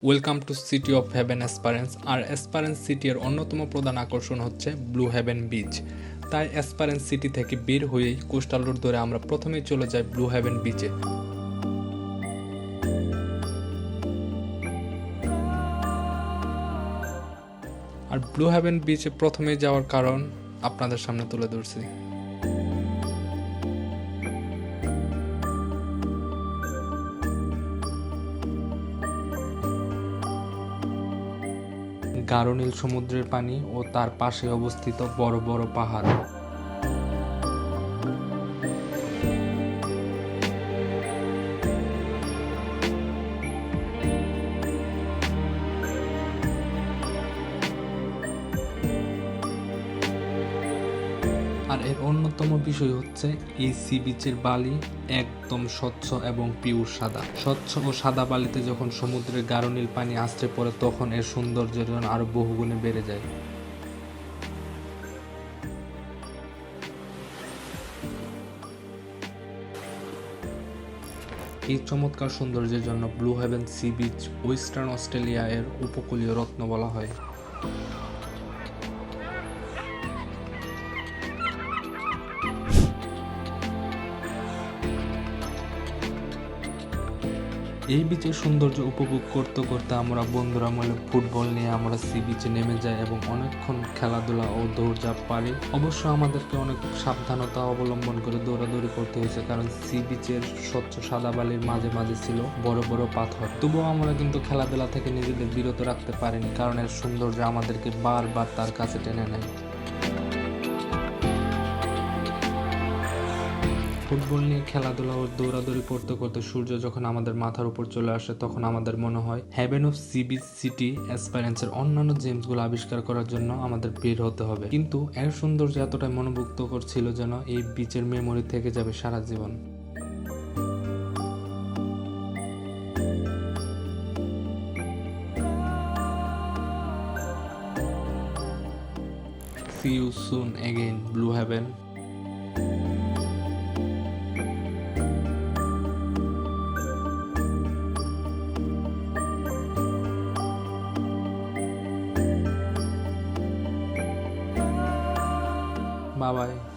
Welcome to city of heaven Esperance. আর Esperance সিটির অন্যতম প্রধান আকর্ষণ হচ্ছে ব্লু হেভেন বিচ। তাই এসপারেন্স সিটি থেকে বের হয়েই কোস্টাল রোড ধরে আমরা প্রথমেই চলে যাই ব্লু হেভেন বিচে। আর ব্লু হেভেন বিচে প্রথমেই যাওয়ার কারণ আপনাদের সামনে তুলে ধরছি। গাঢ় নীল সমুদ্রের পানি ও তার পাশে অবস্থিত বড় বড় পাহাড়। আর এর অন্যতম বিষয় হচ্ছে এই সি বিচের বালি একদম স্বচ্ছ এবং পিওর সাদা। স্বচ্ছ ও সাদা বালিতে যখন সমুদ্রের গাঢ় নীল পানি আছড়ে পড়ে তখন এর সৌন্দর্যের জন্য আরো বহুগুণে বেড়ে যায়। এই চমৎকার সৌন্দর্যের জন্য blue heaven sea beach western Australia এর উপকূলীয় রত্ন বলা হয়। এই বিচের সৌন্দর্য উপভোগ করতে করতে আমরা বন্ধুরা মিলে ফুটবল নিয়ে আমরা সি বিচে নেমে যাই এবং অনেকক্ষণ খেলাধুলা ও দৌড়ঝাঁপ পারি। অবশ্য আমাদেরকে অনেক সাবধানতা অবলম্বন করে দৌড়াদৌড়ি করতে হয়েছে, কারণ সি বিচের স্বচ্ছ সাদা বালির মাঝে মাঝে ছিল বড় বড় পাথর। তবুও আমরা কিন্তু খেলাধুলা থেকে নিজেদের বিরত রাখতে পারিনি, কারণ এর সৌন্দর্য আমাদেরকে বারবার তার কাছে টেনে নেয়। ফুটবল নিয়ে খেলাধুলা ও দৌড়াদৌড়ি করতে করতে সূর্য যখন আমাদের মাথার উপর চলে আসে তখন আমাদের মনে হয় heaven of sea beach city এসপারেন্সের অন্যান্য জেমসগুলো আবিষ্কার করার জন্য আমাদের বের হতে হবে। কিন্তু এর সৌন্দর্য এতটাই মনোমুগ্ধ করছিল যেন এই বিচের মেমোরি থেকে যাবে সারা জীবন। See you soon again, Blue Heaven. Bye bye.